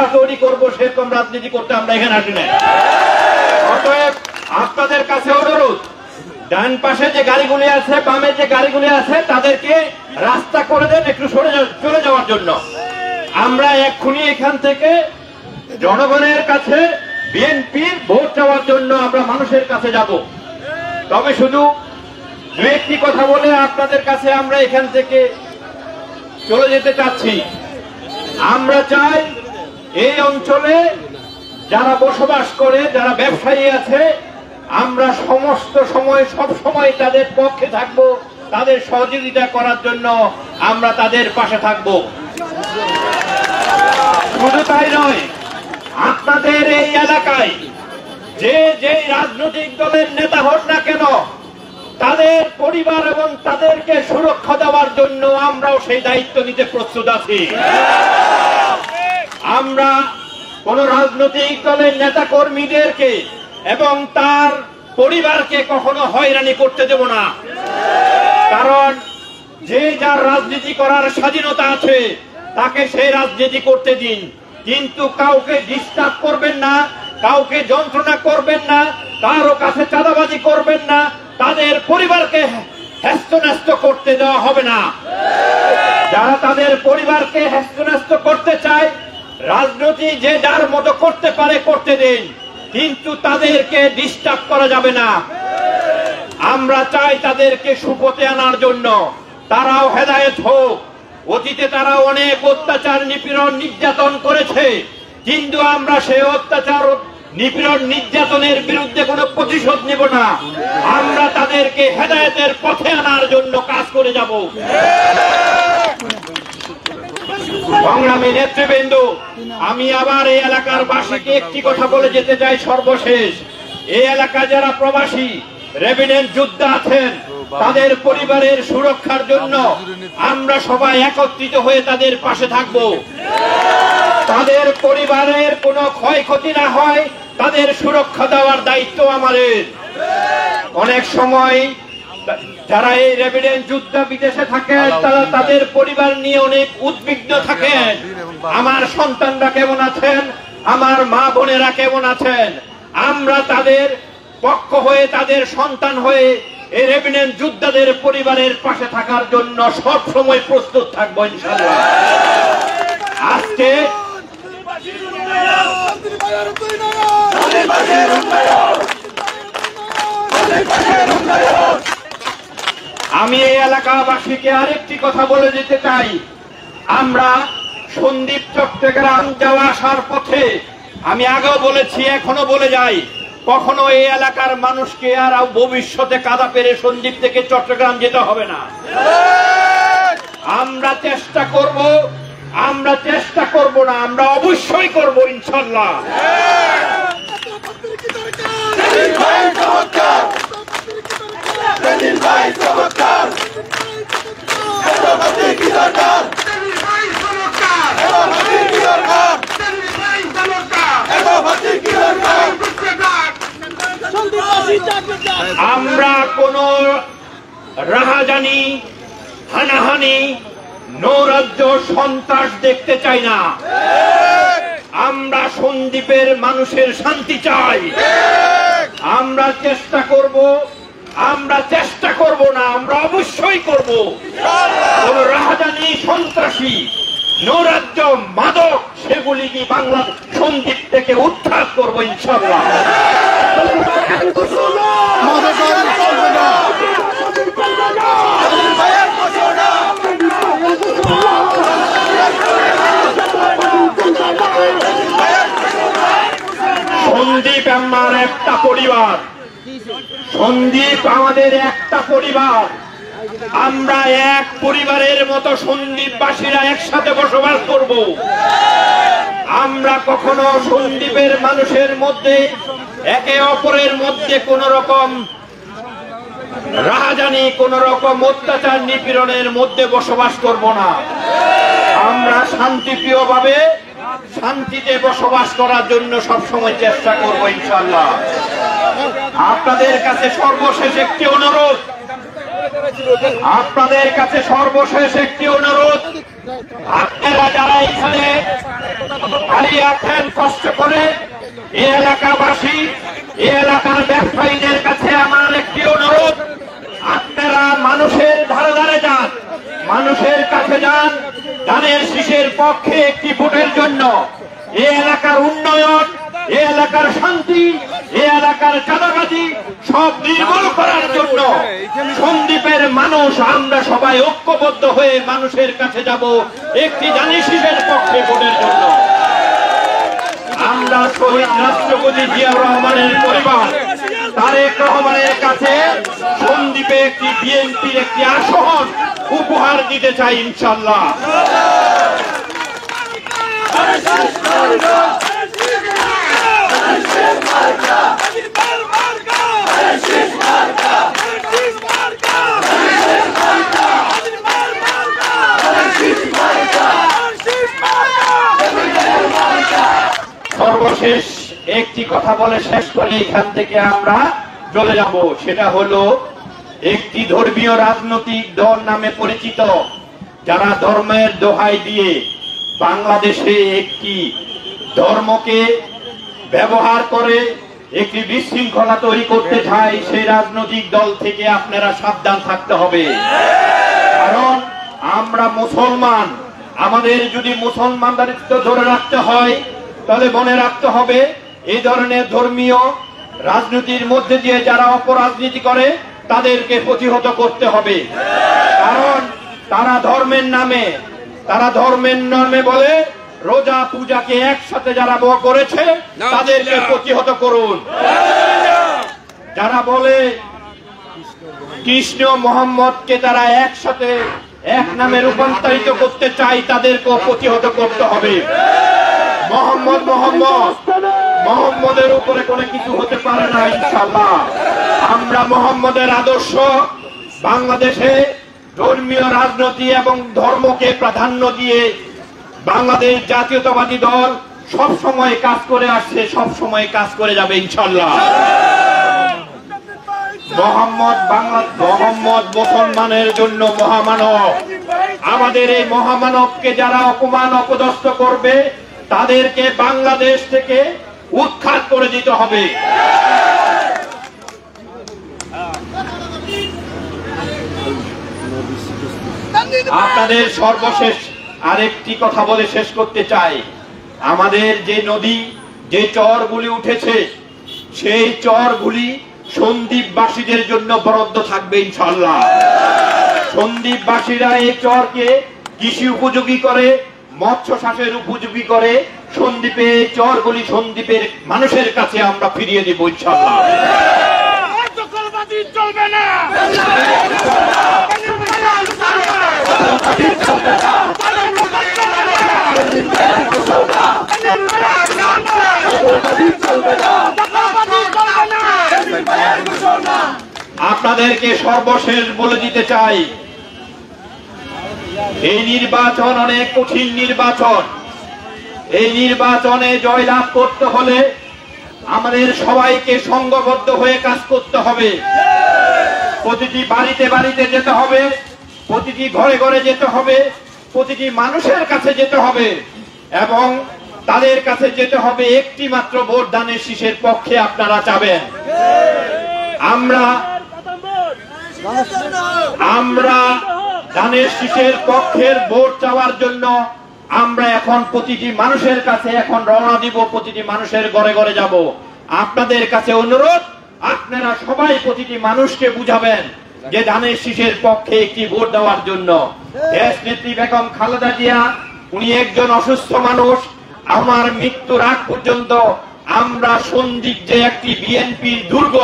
সমস্যা তৈরি করবো সেরকম রাজনীতি করতে আমরা এখানে আসি না। অতএব আপনাদের কাছে অনুরোধ, ডান পাশে যে গাড়িগুলি আছে, বামে যে গাড়িগুলি আছে, তাদেরকে রাস্তা করে দেন একটু চলে যাওয়ার জন্য। আমরা এক্ষুনি এখান থেকে জনগণের কাছে বিএনপির ভোট চাওয়ার জন্য আমরা মানুষের কাছে যাব। তবে শুধু দু একটি কথা বলে আপনাদের কাছে আমরা এখান থেকে চলে যেতে চাচ্ছি। আমরা চাই এই অঞ্চলে যারা বসবাস করে, যারা ব্যবসায়ী আছে, আমরা সমস্ত সময় সব সময় তাদের পক্ষে থাকব, তাদের সহযোগিতা করার জন্য আমরা তাদের পাশে থাকব। শুধু তাই নয়, আপনাদের এই এলাকায় যে যে রাজনৈতিক দলের নেতা হোক না কেন, তাদের পরিবার এবং তাদেরকে সুরক্ষা দেওয়ার জন্য আমরাও সেই দায়িত্ব নিতে প্রস্তুত আছি। আমরা কোন রাজনৈতিক দলের নেতা কর্মীদেরকে এবং তার পরিবারকে কখনো হয়রানি করতে দেব না। কারণ যে যার রাজনীতি করার স্বাধীনতা আছে, তাকে সেই রাজনীতি করতে দিন, কিন্তু কাউকে ডিস্টার্ব করবেন না, কাউকে যন্ত্রণা করবেন না, কারো কাছে চাঁদাবাজি করবেন না, তাদের পরিবারকে হ্যস্ত করতে দেওয়া হবে না। যারা তাদের পরিবারকে হ্যস্ত করতে চায়, রাজনীতি যে যার মতো করতে পারে করতে দিন, কিন্তু তাদেরকে ডিস্টার্ব করা যাবে না। আমরা চাই তাদেরকে সুপথে আনার জন্য, তারাও হেদায়েত হোক। অতীতে তারা অনেক অত্যাচার, নিপীড়ন, নির্যাতন করেছে, কিন্তু আমরা সেই অত্যাচার, নিপীড়ন, নির্যাতনের বিরুদ্ধে কোনো প্রতিশোধ নেব না। আমরা তাদেরকে হেদায়েতের পথে আনার জন্য কাজ করে যাব। সংগ্রামী নেতৃবৃন্দ, আমি আবার এই এলাকার বাসীকে একটি কথা বলে যেতে চাই সর্বশেষ। এই এলাকা যারা প্রবাসী রেভিডেন্ট যোদ্ধা আছেন, তাদের পরিবারের সুরক্ষার জন্য আমরা সবাই একত্রিত হয়ে তাদের পাশে থাকব। তাদের পরিবারের কোনো ক্ষয়ক্ষতি না হয়, তাদের সুরক্ষা দেওয়ার দায়িত্ব আমাদের। অনেক সময় যারা এই রেভিডেন্ট যোদ্ধা বিদেশে থাকেন, তারা তাদের পরিবার নিয়ে অনেক উদ্বিগ্ন থাকেন। আমার সন্তানরা কেমন আছেন, আমার মা বোনেরা কেমন আছেন। আমরা তাদের পক্ষ হয়ে, তাদের সন্তান হয়ে এই রেভিডেন্ট যোদ্ধাদের পরিবারের পাশে থাকার জন্য সব সময় প্রস্তুত থাকবো ইনশাআল্লাহ। আজকে আমি এই এলাকাবাসীকে আরেকটি কথা বলে যেতে চাই। আমরা সন্দ্বীপ চট্টগ্রাম যাওয়া আসার পথে, আমি আগেও বলেছি, এখনো বলে যাই, কখনো এই এলাকার মানুষকে আর ভবিষ্যতে কাদা পেরে সন্দ্বীপ থেকে চট্টগ্রাম যেতে হবে না। আমরা চেষ্টা করব না, আমরা অবশ্যই করব ইনশাআল্লাহ। আমরা কোন রাহাজানি, হানাহানি, নৈরাজ্য, সন্ত্রাস দেখতে চাই না। আমরা সন্দ্বীপের মানুষের শান্তি চাই। আমরা চেষ্টা করব না, আমরা অবশ্যই করব। কোন রাহাজানি, সন্ত্রাসী, নৈরাজ্য, মাদক, সেগুলি কি বাংলা সন্দ্বীপ থেকে উদ্ধার করবো ইনশাআল্লাহ। সন্দ্বীপ আমার একটা পরিবার, সন্দ্বীপ আমাদের একটা পরিবার। আমরা এক পরিবারের মতো সন্দ্বীপবাসীরা একসাথে বসবাস করব। আমরা কখনো সন্দ্বীপের মানুষের মধ্যে, একে অপরের মধ্যে কোন রকম রাহাজানি, কোন রকম অত্যাচার, নিপীড়নের মধ্যে বসবাস করব না। আমরা শান্তিপ্রিয়ভাবে, শান্তিতে বসবাস করার জন্য সবসময় চেষ্টা করব ইনশাআল্লাহ। আপনাদের কাছে সর্বশেষ একটি অনুরোধ, আপনারা যারা এখানে দাঁড়িয়ে আছেন কষ্ট করে, এই এলাকাবাসী, এই এলাকার ব্যবসায়ীদের কাছে আমার একটি অনুরোধ, আপনারা মানুষের ধারে ধারে যান, মানুষের কাছে যান, ধানের শীষের পক্ষে একটি ভোটের জন্য। এই এলাকার উন্নয়ন, এই এলাকার শান্তি, এই এলাকার চাঁদাবাজি সব নির্মূল করার জন্য সন্দ্বীপের মানুষ আমরা সবাই ঐক্যবদ্ধ হয়ে মানুষের কাছে যাব একটি ধানের শীষের পক্ষে ভোটের জন্য। আমরা শহীদ রাষ্ট্রপতি জিয়াউর রহমানের পরিবার তারেক রহমানের কাছে সন্দ্বীপে একটি বিএনপির একটি আসন উপহার দিতে চাই ইনশাআল্লাহ। সর্বশেষ একটি কথা বলে শেষ করে এখান থেকে আমরা চলে যাব, সেটা হলো একটি ধর্মীয় রাজনৈতিক দল নামে পরিচিত যারা ধর্মের দোহাই দিয়ে বাংলাদেশে একটি ধর্মকে ব্যবহার করে একটি বিশৃঙ্খলা তৈরি করতে চায়, সেই রাজনৈতিক দল থেকে আপনারা সাবধান থাকতে হবে। কারণ আমরা মুসলমান, আমাদের যদি মুসলমানদারিত্ব ধরে রাখতে হয় তাহলে মনে রাখতে হবে এই ধরনের ধর্মীয় রাজনীতির মধ্যে দিয়ে যারা অপরাজনীতি করে তাদেরকে প্রতিহত করতে হবে। কারণ তারা ধর্মের নামে বলে রোজা পূজাকে একসাথে যারা করেছে তাদেরকে প্রতিহত করুন। যারা বলে কৃষ্ণ মোহাম্মদকে তারা একসাথে এক নামে রূপান্তরিত করতে চায় তাদেরকেও প্রতিহত করতে হবে। মোহাম্মদের উপরে কোনো কিছু হতে পারে না ইনশাআল্লাহ। আমরা মোহাম্মদের আদর্শ বাংলাদেশে ধর্মীয় রাজনীতি এবং ধর্মকে প্রাধান্য দিয়ে বাংলাদেশ জাতীয়তাবাদী দল সব সময় কাজ করে আসছে, সব সময় কাজ করে যাবে ইনশাআল্লাহ। মোহাম্মদ মুসলমানের জন্য মহামানব। আমাদের এই মহামানবকে যারা অপমান অপদস্থ করবে তাদেরকে বাংলাদেশ থেকে উৎখাত করে দিতে হবে। আপনাদের সর্বশেষ আরেকটি কথা বলে শেষ করতে চাই, আমাদের যে নদী, যে চরগুলি উঠেছে সেই চরগুলি সন্দ্বীপবাসীদের জন্য বরাদ্দ থাকবে ইনশাআল্লাহ। সন্দ্বীপবাসীরা এই চরকে কৃষি উপযোগী করে, মৎস্য চাষের উপযোগী করে সন্দ্বীপে চরগুলি সন্দ্বীপের মানুষের কাছে আমরা ফিরিয়ে দেব ইনশাআল্লাহ। চলবে না, আপনাদেরকে সর্বশেষ বলে দিতে চাই, এই নির্বাচন অনেক কঠিন নির্বাচন। এই নির্বাচনে জয়লাভ করতে হলে আমাদের সবাইকে সংঘবদ্ধ হয়ে কাজ করতে হবে। প্রতিটি বাড়িতে বাড়িতে যেতে হবে, প্রতিটি ঘরে ঘরে যেতে হবে, প্রতিটি মানুষের কাছে যেতে হবে এবং তাদের কাছে যেতে হবে একটি মাত্র ভোট ধানের শীষের পক্ষে আপনারা চাবেন। আমরা ধানের শীষের পক্ষের ভোট চাওয়ার জন্য আমরা এখন প্রতিটি মানুষের কাছে এখন রওনা দিব, প্রতিটি মানুষের ঘরে ঘরে যাব। আপনাদের কাছে অনুরোধ, আপনারা সবাই প্রতিটি মানুষকে বুঝাবেন যে ধানের শীষের পক্ষে একটি ভোট দেওয়ার জন্য। দেশ নেত্রী বেগম খালেদা জিয়া উনি একজন অসুস্থ মানুষ। আমার মৃত্যুর আগ পর্যন্ত আমরা সন্দ্বীপ যে একটি বিএনপির দুর্গ,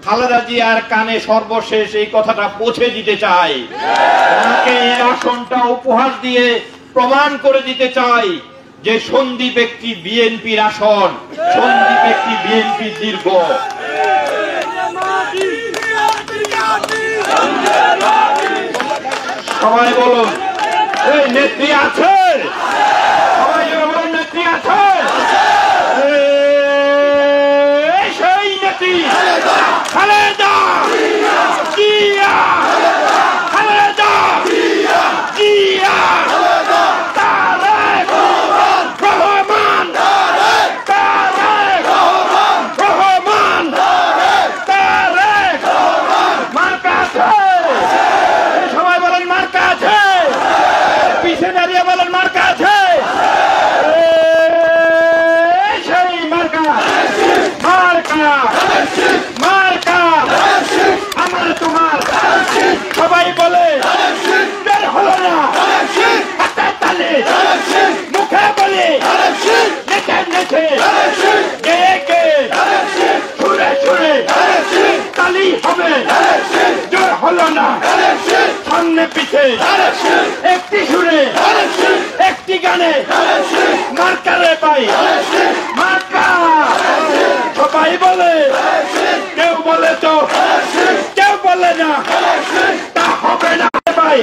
খালেদা জিয়ার কানে সর্বশেষ এই কথাটা পৌঁছে দিতে চাই। ওনাকে এই আসনটা উপহার দিয়ে প্রমাণ করে দিতে চাই যে সন্দ্বীপ একটি বিএনপির আসন, সন্দ্বীপ একটি বিএনপির দুর্গ। সবাই বলুন, এই নেত্রী আছে, সবাই বলুন নেত্রী আছে, সেই নেত্রী খালেদা জিয়া, খালেদা জিয়া। মার্কা আমার তোমার সবাই বলে বের হলো না হাতে তালে মুখে বলে নেচে নেচে গেয়ে গেয়ে সুরে সুরে তালি হবে জোর হলো না সামনে পিছে একটি সুরে একটি গানে মার্কারে পাই মার্কা সবাই বলে কেউ বলে তো কেউ বলে না তা হবে না ভাই